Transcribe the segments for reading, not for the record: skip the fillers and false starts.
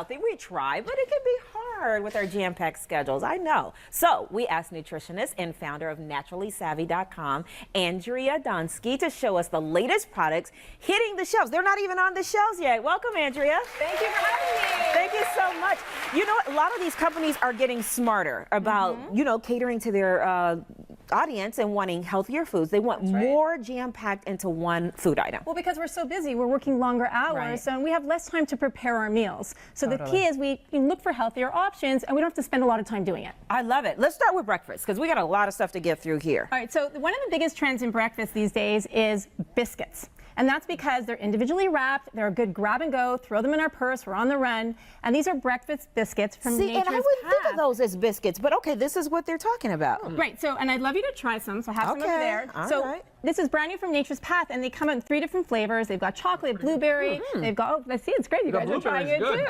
healthy. We try, but it can be hard with our jam-packed schedules. I know. So we asked nutritionist and founder of naturallysavvy.com, Andrea Donsky, to show us the latest products hitting the shelves. They're not even on the shelves yet. Welcome, Andrea. Thank you for having me. Thank you so much. You know, a lot of these companies are getting smarter about, you know, catering to their audience and wanting healthier foods. They want more jam-packed into one food item. Well, because we're so busy, we're working longer hours, and we have less time to prepare our meals. So the key is we can look for healthier options, and we don't have to spend a lot of time doing it. I love it. Let's start with breakfast, because we got a lot of stuff to get through here. All right, so one of the biggest trends in breakfast these days is biscuits. And that's because they're individually wrapped, they're a good grab and go, throw them in our purse, we're on the run. And these are breakfast biscuits from Nature's Path. And I wouldn't think of those as biscuits, but okay, this is what they're talking about. Right, so, and I'd love you to try some, so I have some over there. This is Brownie from Nature's Path, and they come in 3 different flavors. They've got chocolate, blueberry, they've got, oh, let's see, it's great, you guys are trying it too.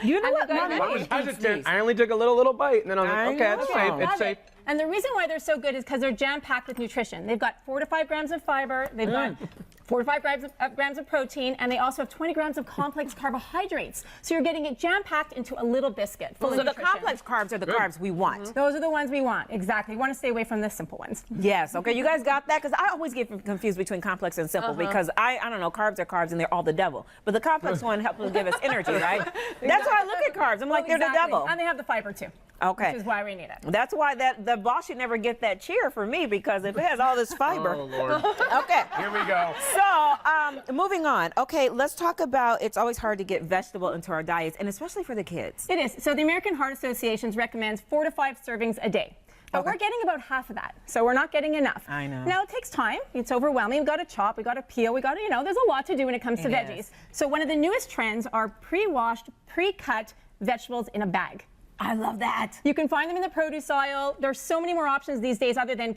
You know what? I only took a little bite, and then I was like, okay, it's safe, it's safe. And the reason why they're so good is because they're jam-packed with nutrition. They've got 4 to 5 grams of fiber, they've got 4 to 5 grams of protein, and they also have 20 grams of complex carbohydrates. So you're getting it jam-packed into a little biscuit full of nutrition. So the complex carbs are the carbs we want. Those are the ones we want, exactly. We want to stay away from the simple ones. Yes, okay, you guys got that? Because I always get confused between complex and simple because I don't know, carbs are carbs and they're all the devil. But the complex one helps give us energy, right? That's how I look at carbs. I'm like, they're the devil. And they have the fiber too. Okay. Which is why we need it. That's why the boss should never get that chair for me, because if it has all this fiber. Oh, Lord. Okay. Here we go. So, moving on. Okay, let's talk about, it's always hard to get vegetable into our diets, and especially for the kids. It is. So the American Heart Association recommends 4 to 5 servings a day. But we're getting about half of that, so we're not getting enough. I know. Now, it takes time. It's overwhelming. We've got to chop, we've got to peel, we've got to, you know, there's a lot to do when it comes to veggies. So one of the newest trends are pre-washed, pre-cut vegetables in a bag. I love that. You can find them in the produce aisle. There's so many more options these days other than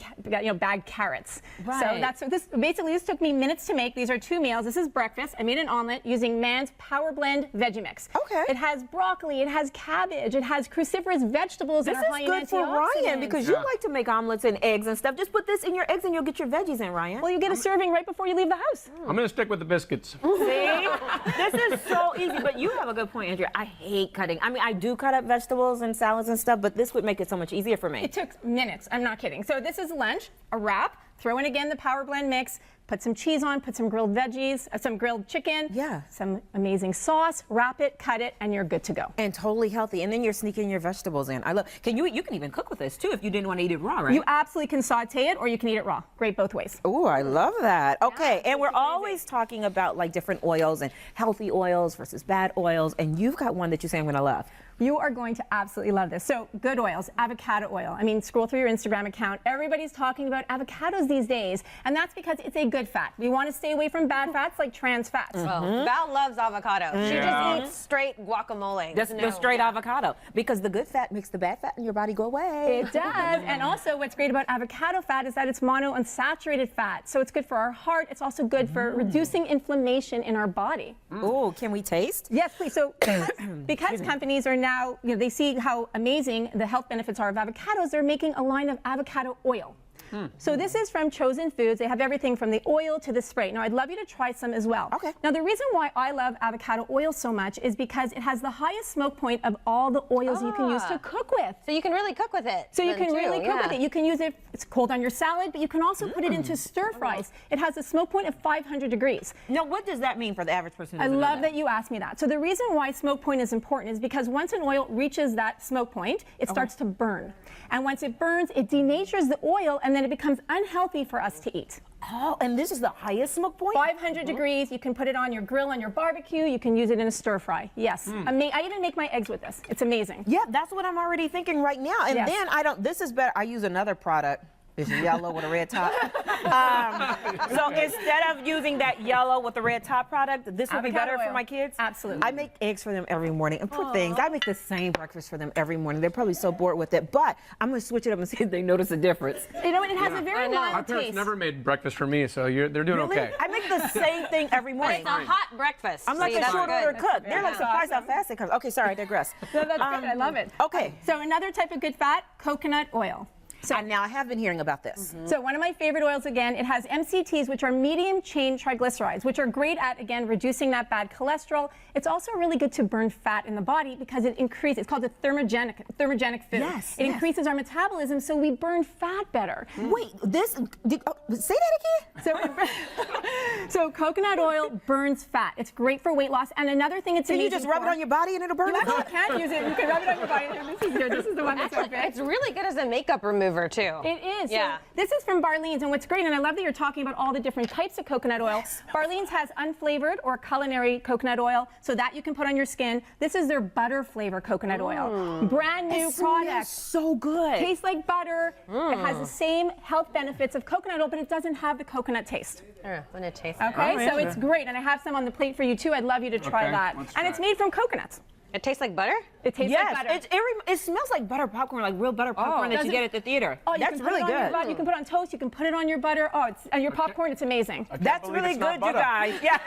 bagged carrots. Right. So that's this. Basically, this took me minutes to make. These are 2 meals. This is breakfast. I made an omelet using Mann's Powerblend Veggie Mix. Okay. It has broccoli. It has cabbage. It has cruciferous vegetables that are high in antioxidants. This is good for Ryan, because you like to make omelets and eggs and stuff. Just put this in your eggs and you'll get your veggies in, Ryan. Well, you get a serving right before you leave the house. I'm going to stick with the biscuits. See? This is so easy, but you have a good point, Andrea. I hate cutting. I mean, I do cut up vegetables and salads and stuff, but this would make it so much easier for me. It took minutes. I'm not kidding. So this is lunch, a wrap. Throw in again the Powerblend mix. Put some cheese on, put some grilled veggies, some grilled chicken, some amazing sauce, wrap it, cut it, and you're good to go. And totally healthy. And then you're sneaking your vegetables in. I love. You can even cook with this too if you didn't want to eat it raw, right? You absolutely can saute it, or you can eat it raw. Great both ways. Oh, I love that. Okay, and we're always talking about like different oils and healthy oils versus bad oils, and you've got one that you say I'm going to love. You are going to absolutely love this. So, good oils, avocado oil. I mean, scroll through your Instagram account. Everybody's talking about avocados these days, and that's because it's a good fat. We want to stay away from bad fats like trans fats. Well, Val loves avocado. She just eats straight guacamole. The straight avocado, because the good fat makes the bad fat in your body go away. It does. And also, what's great about avocado fat is that it's monounsaturated fat. So it's good for our heart. It's also good for reducing inflammation in our body. Oh, can we taste? Yes, please. So because companies are now, they see how amazing the health benefits are of avocados, they're making a line of avocado oil. So this is from Chosen Foods. They have everything from the oil to the spray. Now, I'd love you to try some as well. Okay. Now, the reason why I love avocado oil so much is because it has the highest smoke point of all the oils you can use to cook with. So you can really cook with it. So you can really cook with it. You can use it, it's cold on your salad, but you can also put it into stir fries. It has a smoke point of 500 degrees. Now, what does that mean for the average person? I love that you asked me that. So the reason why smoke point is important is because once an oil reaches that smoke point, it starts to burn. And once it burns, it denatures the oil, and then it becomes unhealthy for us to eat. Oh, and this is the highest smoke point? 500 degrees. You can put it on your grill, on your barbecue. You can use it in a stir fry. Yes. I even make my eggs with this. It's amazing. Yeah, that's what I'm already thinking right now. And then this is better. I use another product. It's yellow with a red top. So instead of using that yellow with the red top product, this would be better for my kids? Absolutely. I make eggs for them every morning. And poor things, I make the same breakfast for them every morning. They're probably so bored with it. But I'm going to switch it up and see if they notice a difference. You know, it has a very My mild parents taste. never made breakfast for me, so they're doing okay. I make the same thing every morning. It's a hot breakfast. I'm like a short order cook. They're like surprised how fast it comes. Okay, sorry, I digress. No, that's good. I love it. Okay. So another type of good fat, coconut oil. And now I have been hearing about this. So one of my favorite oils, again, it has MCTs, which are medium chain triglycerides, which are great at, again, reducing that bad cholesterol. It's also really good to burn fat in the body because it increases, it's called a thermogenic food. Yes, It increases our metabolism, so we burn fat better. Wait, say that again? So coconut oil burns fat. It's great for weight loss. And another thing it's Can you amazing just rub it on your body and it'll burn You it? actually can use it. You can rub it on your body. This is good. This is the one that's so It's really good as a makeup remover too. It is. Yeah. So this is from Barlean's, and what's great, and I love that you're talking about all the different types of coconut oil. Barlean's has unflavored or culinary coconut oil, so that you can put on your skin. This is their butter flavor coconut oil. Brand new product. So good. Tastes like butter. It has the same health benefits of coconut oil, but it doesn't have the coconut taste. I'm gonna taste Okay, it. so it's great, and I have some on the plate for you too. I'd love you to try that. And it's made from coconuts. It tastes like butter? It tastes Yes, like butter. it smells like butter popcorn, like real butter popcorn that Does you it? get at the theater. Oh, you That's can put really it on your good. butter, you can put it on toast, you can put it on your butter. Oh, it's your popcorn, it's amazing. That's really good, you guys. Yeah.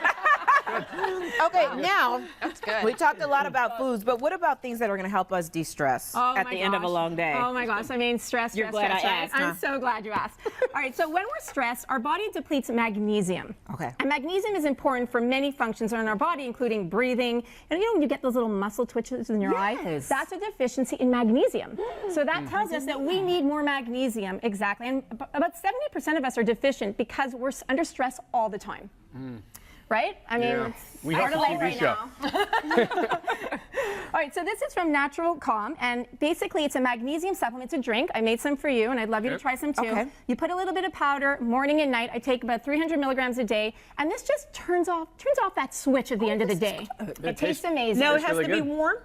Okay, now That's good. we talked a lot about foods, but what about things that are going to help us de-stress at the end of a long day? Oh my gosh, I mean stress, You're stress, glad stress, I right? asked, I'm huh? so glad you asked. All right, so when we're stressed, our body depletes magnesium. Okay. And magnesium is important for many functions in our body, including breathing. And you know when you get those little muscle twitches in your eye? Yes. That's a deficiency in magnesium. So that tells us that we need more magnesium, exactly. And about 70% of us are deficient because we're under stress all the time. Right? I mean, it's We hard have to a live TV right show. now. All right, so this is from Natural Calm, and basically it's a magnesium supplement. It's a drink. I made some for you, and I'd love you to try some too. Okay. You put a little bit of powder morning and night. I take about 300 milligrams a day, and this just turns off that switch at the end of the day. It tastes amazing. Now it has really to be good. warm?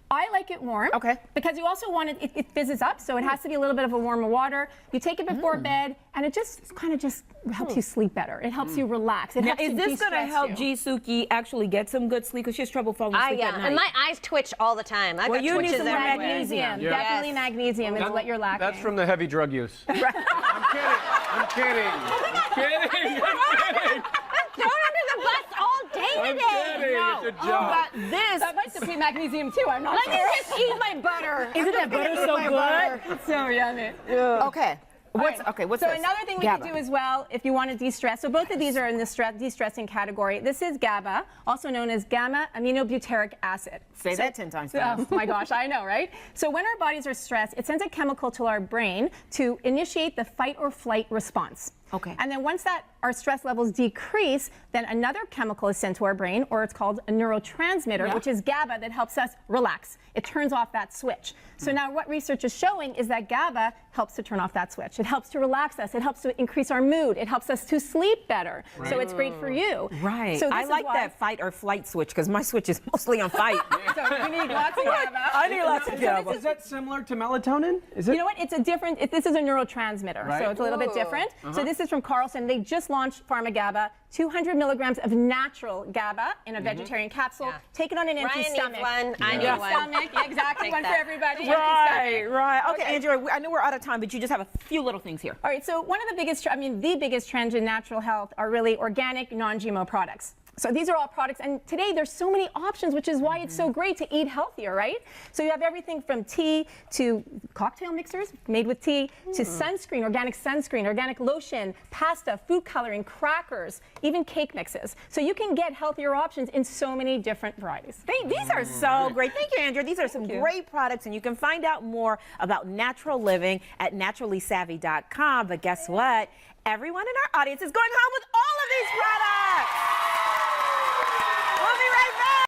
I like it warm. Okay. Because you also want it fizzes up, so it has to be a little bit of a warmer water. You take it before bed, and it just kind of just helps you sleep better. It helps you relax. It Now, helps is you this going to de-stress help you. Jisuki actually get some good sleep? Because she has trouble falling asleep at night. And my eyes twitch all the time. I've Well, got you need twitches some more everywhere. Magnesium. Yeah. Definitely Yes. magnesium is what you're lacking. That's from the heavy drug use. I'm kidding. I'm kidding. I'm kidding. I'm kidding. Thrown under the bus all day I'm today. kidding. It's a joke. But this, That might deplete magnesium too. I'm not Let me sure. just eat my butter. isn't that butter so good? It's so yummy. Okay. What's So this? another thing we Gaba. can do as well, if you want to de-stress, so both of these are in the de-stressing category. This is GABA, also known as gamma-aminobutyric acid. Say that 10 times fast. Oh my gosh, I know, right? So when our bodies are stressed, it sends a chemical to our brain to initiate the fight or flight response. Okay. And then once our stress levels decrease, then another chemical is sent to our brain, or it's called a neurotransmitter, which is GABA, that helps us relax. It turns off that switch. So now what research is showing is that GABA helps to turn off that switch. It helps to relax us. It helps to increase our mood. It helps us to sleep better. So it's great for you. Right. So I this is like why- that fight or flight switch because my switch is mostly on fight. So you need lots of GABA. I need lots of GABA. Is that similar to melatonin? Is it? You know what? It's a different. This is a neurotransmitter, Right. so it's a little bit different. So this is from Carlson. They just launched Pharma Gaba, 200 milligrams of natural GABA in a vegetarian capsule. Yeah. Take it on an empty Ryan needs stomach. one. I need Empty one. stomach, yeah, exactly. Take One that. for everybody. empty Right, stomach. right. Okay, Andrea, I know we're out of time, but you just have a few little things here. All right. So one of the biggest, the biggest trends in natural health are really organic, non-GMO products. So these are all products, and today there's so many options, which is why it's so great to eat healthier, right? So you have everything from tea to cocktail mixers made with tea to sunscreen, organic lotion, pasta, food coloring, crackers, even cake mixes. So you can get healthier options in so many different varieties. These are so great. Thank you, Andrea. These are some great products, and you can find out more about natural living at naturallysavvy.com. But guess what? Everyone in our audience is going home with all of these products.